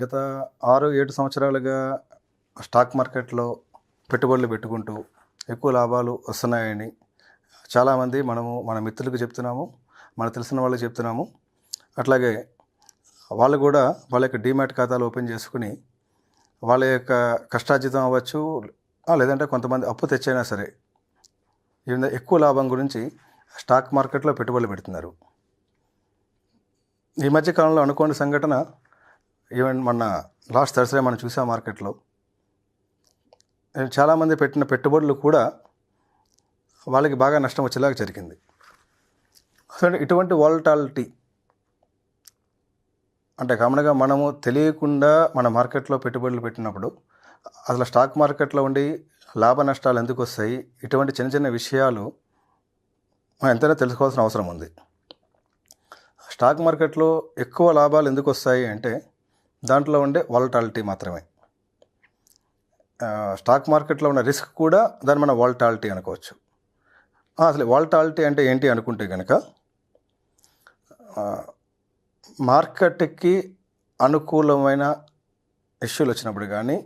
గత 6-7 సంవత్సరాలుగా స్టాక్ మార్కెట్లో పెట్టుబడులు పెట్టుకుంటూ ఎక్కువ లాభాలు వస్తున్నాయని చాలామంది మన మిత్రులకు చెప్తున్నాము, మనకు తెలిసిన వాళ్ళకి చెప్తున్నాము. అట్లాగే వాళ్ళు కూడా వాళ్ళ యొక్క డీమ్యాట్ ఖాతాలు ఓపెన్ చేసుకుని వాళ్ళ యొక్క కష్టార్జితం అవ్వచ్చు, లేదంటే కొంతమంది అప్పు తెచ్చైనా సరే ఎక్కువ లాభం గురించి స్టాక్ మార్కెట్లో పెట్టుబడులు పెడుతున్నారు. ఈ మధ్య కాలంలో అనుకోని సంఘటన, ఈవెన్ మొన్న లాస్ట్ థర్స్డే మనం చూసాం మార్కెట్లో చాలామంది పెట్టిన పెట్టుబడులు కూడా వాళ్ళకి బాగా నష్టం వచ్చేలాగా జరిగింది. సో ఇటువంటి వాలటాలిటీ అంటే కామన్గా మనము తెలియకుండా మన మార్కెట్లో పెట్టుబడులు పెట్టినప్పుడు అసలు స్టాక్ మార్కెట్లో ఉండి లాభ నష్టాలు ఎందుకు వస్తాయి, ఇటువంటి చిన్న చిన్న విషయాలు మనం ఎంతైనా తెలుసుకోవాల్సిన అవసరం ఉంది. స్టాక్ మార్కెట్లో ఎక్కువ లాభాలు ఎందుకు వస్తాయి అంటే దాంట్లో ఉండే వాలటాలిటీ మాత్రమే. స్టాక్ మార్కెట్లో ఉన్న రిస్క్ కూడా దాన్ని మనం వాలటాలిటీ అనుకోవచ్చు. అసలు వాలటాలిటీ అంటే ఏంటి అనుకుంటే కనుక, మార్కెట్కి అనుకూలమైన ఇష్యూలు వచ్చినప్పుడు కానీ,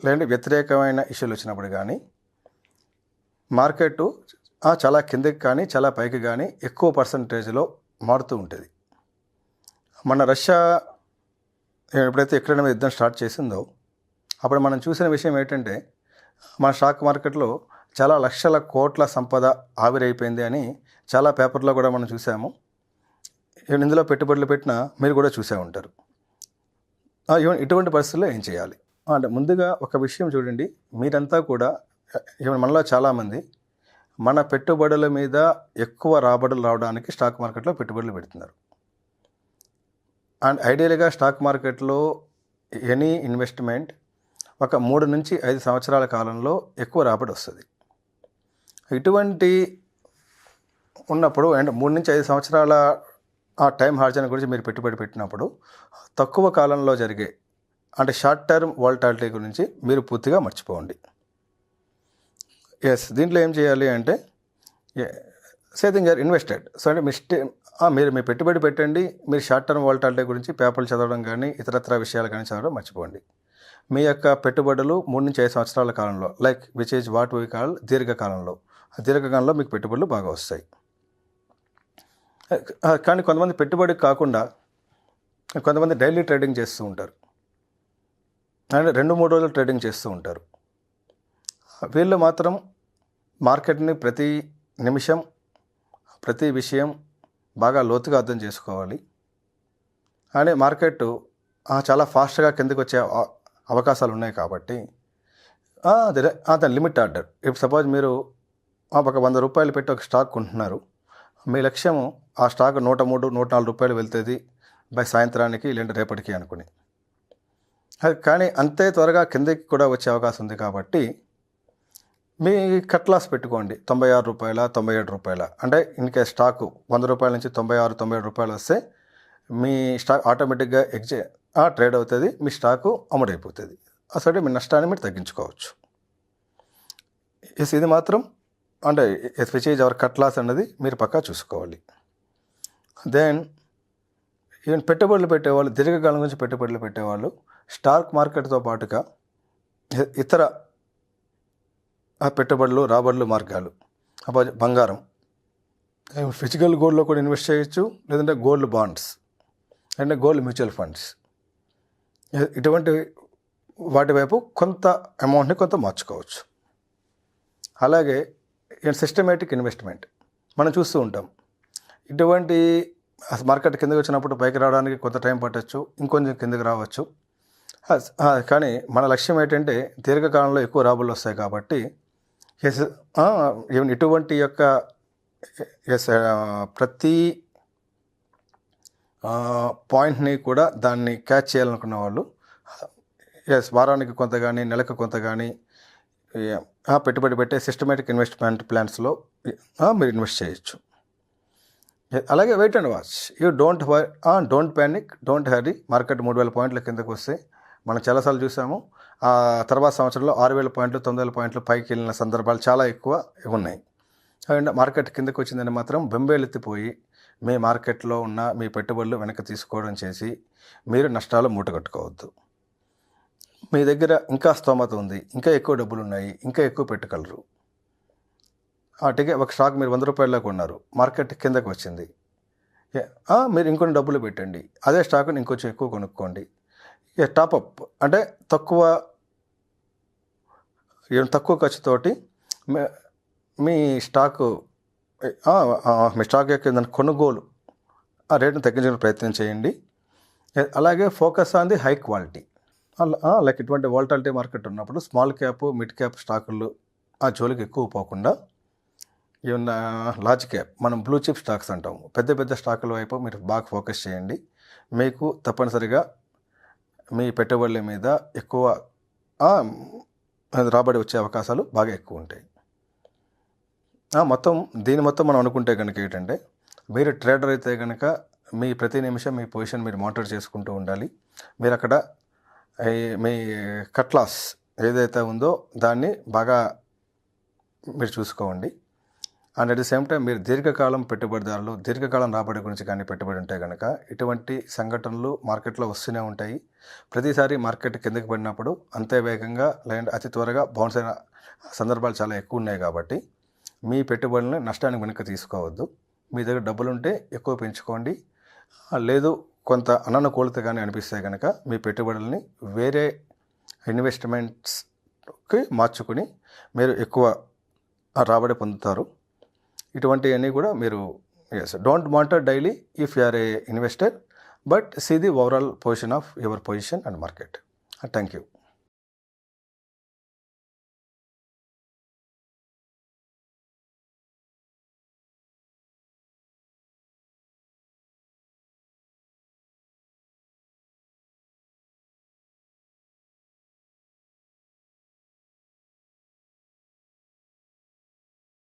లేదంటే వ్యతిరేకమైన ఇష్యూలు వచ్చినప్పుడు కానీ మార్కెట్ చాలా కిందకి కానీ చాలా పైకి కానీ ఎక్కువ పర్సంటేజ్లో మారుతూ ఉంటుంది. మన రష్యా ఎప్పుడైతే ఎక్కడైనా యుద్ధం స్టార్ట్ చేసిందో అప్పుడు మనం చూసిన విషయం ఏంటంటే, మన స్టాక్ మార్కెట్లో చాలా లక్షల కోట్ల సంపద ఆవిరైపోయింది అని చాలా పేపర్లో కూడా మనం చూసాము. ఇందులో పెట్టుబడులు పెట్టినా మీరు కూడా చూసే ఉంటారు. ఇటువంటి పరిస్థితుల్లో ఏం చేయాలి అంటే, ముందుగా ఒక విషయం చూడండి. మీరంతా కూడా మనలో చాలామంది మన పెట్టుబడుల మీద ఎక్కువ రాబడులు రావడానికి స్టాక్ మార్కెట్లో పెట్టుబడులు పెడుతున్నారు. అండ్ ఐడియల్గా స్టాక్ మార్కెట్లో ఎనీ ఇన్వెస్ట్మెంట్ ఒక 3 నుంచి 5 సంవత్సరాల కాలంలో ఎక్కువ రాబడి వస్తుంది. ఇటువంటి ఉన్నప్పుడు అండ్ 3 నుంచి 5 సంవత్సరాల ఆ టైం హార్జన్ గురించి మీరు పెట్టుబడి పెట్టినప్పుడు తక్కువ కాలంలో జరిగే అంటే షార్ట్ టర్మ్ వాలటాలిటీ గురించి మీరు పూర్తిగా మర్చిపోండి. దీంట్లో ఏం చేయాలి అంటే, సేవింగ్ ఆర్ ఇన్వెస్టెడ్. సో అంటే మీరు మీ పెట్టుబడి పెట్టండి. మీరు షార్ట్ టర్మ్ వాలటాలిటీ గురించి పేపర్లు చదవడం కానీ ఇతరత్ర విషయాలు కానీ చదవడం మర్చిపోండి. మీ యొక్క పెట్టుబడులు 3 నుంచి 5 సంవత్సరాల కాలంలో, like which is what we call దీర్ఘకాలంలో మీకు పెట్టుబడులు బాగా వస్తాయి. కానీ కొంతమంది పెట్టుబడికి కాకుండా కొంతమంది డైలీ ట్రేడింగ్ చేస్తూ ఉంటారు, అండ్ 2-3 రోజులు ట్రేడింగ్ చేస్తూ ఉంటారు. వీళ్ళు మాత్రం మార్కెట్ని ప్రతి నిమిషం ప్రతి విషయం బాగా లోతుగా అర్థం చేసుకోవాలి. అని మార్కెట్ చాలా ఫాస్ట్గా కిందకి వచ్చే అవకాశాలు ఉన్నాయి కాబట్టి దాని లిమిట్ ఆర్డర్. ఇప్పుడు సపోజ్ మీరు ఒక 100 రూపాయలు పెట్టి ఒక స్టాక్ కొంటున్నారు. మీ లక్ష్యము ఆ స్టాక్ 103, 104 రూపాయలు వెళ్తుంది బై సాయంత్రానికి లేదంటే రేపటికి అనుకుని. కానీ అంతే త్వరగా కిందకి కూడా వచ్చే అవకాశం ఉంది కాబట్టి మీ కట్ లాస్ పెట్టుకోండి. 96 రూపాయల, 97 రూపాయల, అంటే ఇన్కేస్ స్టాకు 100 రూపాయల నుంచి 96, 97 రూపాయలు వస్తే మీ స్టాక్ ఆటోమేటిక్గా ట్రేడ్ అవుతుంది, మీ స్టాకు అమ్ముడైపోతుంది. అసలు మీ నష్టాన్ని మీరు తగ్గించుకోవచ్చు. ఇది మాత్రం అంటే which is our cut loss అన్నది మీరు పక్కా చూసుకోవాలి. దెన్ ఈవెన్ పెట్టుబడులు పెట్టేవాళ్ళు, దీర్ఘకాలం గురించి పెట్టుబడులు పెట్టేవాళ్ళు స్టాక్ మార్కెట్తో పాటుగా ఇతర పెట్టుబడులు రాబడులు మార్గాలు, బంగారం, ఫిజికల్ గోల్డ్లో కూడా ఇన్వెస్ట్ చేయొచ్చు, లేదంటే గోల్డ్ బాండ్స్ అంటే గోల్డ్ మ్యూచువల్ ఫండ్స్, ఇటువంటి వాటి వైపు కొంత అమౌంట్ని కొంత మార్చుకోవచ్చు. అలాగే సిస్టమేటిక్ ఇన్వెస్ట్మెంట్ మనం చూస్తూ ఉంటాం. ఇటువంటి మార్కెట్ కిందకి వచ్చినప్పుడు పైకి రావడానికి కొంత టైం పట్టచ్చు, ఇంకొంచెం కిందకి రావచ్చు. కానీ మన లక్ష్యం ఏంటంటే దీర్ఘకాలంలో ఎక్కువ రాబడులు వస్తాయి కాబట్టి ఈవెన్ ఇటువంటి యొక్క ప్రతి పాయింట్ని కూడా దాన్ని క్యాచ్ చేయాలనుకున్న వాళ్ళు వారానికి కొంత కానీ నెలకు కొంత కానీ పెట్టుబడి పెట్టే సిస్టమేటిక్ ఇన్వెస్ట్మెంట్ ప్లాన్స్లో మీరు ఇన్వెస్ట్ చేయొచ్చు. అలాగే wait and watch. You don't panic, don't hurry. Market 3000 పాయింట్ల కిందకు వస్తే మనం చాలాసార్లు చూసాము. ఆ తర్వాత సంవత్సరంలో 6000 పాయింట్లు, 9000 పాయింట్లు పైకి వెళ్ళిన సందర్భాలు చాలా ఎక్కువ ఉన్నాయి. అండ్ మార్కెట్ కిందకు వచ్చిందని మాత్రం బెంబేలెత్తిపోయి మీ మార్కెట్లో ఉన్న మీ పెట్టుబడులు వెనక్కి తీసుకోవడం చేసి మీరు నష్టాలు మూటగట్టుకోవద్దు. మీ దగ్గర ఇంకా స్తోమత ఉంది, ఇంకా ఎక్కువ డబ్బులు ఉన్నాయి, ఇంకా ఎక్కువ పెట్టగలరు. వాటికి ఒక స్టాక్ మీరు 100 రూపాయల్లో కొన్నారు, మార్కెట్ కిందకు వచ్చింది, మీరు ఇంకొన్ని డబ్బులు పెట్టండి, అదే స్టాక్ని ఇంకొంచెం ఎక్కువ కొనుక్కోండి. టాపప్ అంటే తక్కువ ఖర్చుతోటి మీ స్టాక్ యొక్క కొనుగోలు ఆ రేటును తగ్గించడానికి ప్రయత్నం చేయండి. అలాగే focus on the high quality. Like ఇటువంటి వాలటాలిటీ మార్కెట్ ఉన్నప్పుడు స్మాల్ క్యాప్, మిడ్ క్యాప్ స్టాకులు ఆ జోలికి ఎక్కువ పోకుండా ఏమన్నా లార్జ్ క్యాప్, మనం బ్లూ చిప్ స్టాక్స్ అంటాము, పెద్ద పెద్ద స్టాకుల వైపు మీరు బాగా ఫోకస్ చేయండి. మీకు తప్పనిసరిగా మీ పెట్టుబడుల మీద ఎక్కువ రాబడి వచ్చే అవకాశాలు బాగా ఎక్కువ ఉంటాయి. మొత్తం మనం అనుకుంటే కనుక ఏంటంటే, మీరు ట్రేడర్ అయితే కనుక మీ ప్రతి నిమిషం మీ పొజిషన్ మీరు మానిటర్ చేసుకుంటూ ఉండాలి. మీరు అక్కడ మీ కట్ లాస్ ఏదైతే ఉందో దాన్ని బాగా మీరు చూసుకోండి. And at the same time మీరు దీర్ఘకాలం పెట్టుబడిదారులు, దీర్ఘకాలం రాబడి గురించి కానీ పెట్టుబడి ఉంటే కనుక ఇటువంటి సంఘటనలు మార్కెట్లో వస్తూనే ఉంటాయి. ప్రతిసారి మార్కెట్ కిందకి పడినప్పుడు అంతే వేగంగా లేదంటే అతి త్వరగా బౌన్స్ అయిన సందర్భాలు చాలా ఎక్కువ ఉన్నాయి. కాబట్టి మీ పెట్టుబడులను నష్టానికి వెనక్కి తీసుకోవద్దు. మీ దగ్గర డబ్బులుంటే ఎక్కువ పెంచుకోండి. లేదు కొంత అననుకూలత కానీ అనిపిస్తే కనుక మీ పెట్టుబడులని వేరే ఇన్వెస్ట్మెంట్స్కి మార్చుకుని మీరు ఎక్కువ రాబడి పొందుతారు. ఇటువంటివన్నీ కూడా మీరు don't monitor daily if you are a investor, but see the overall position of your position and market. Thank you.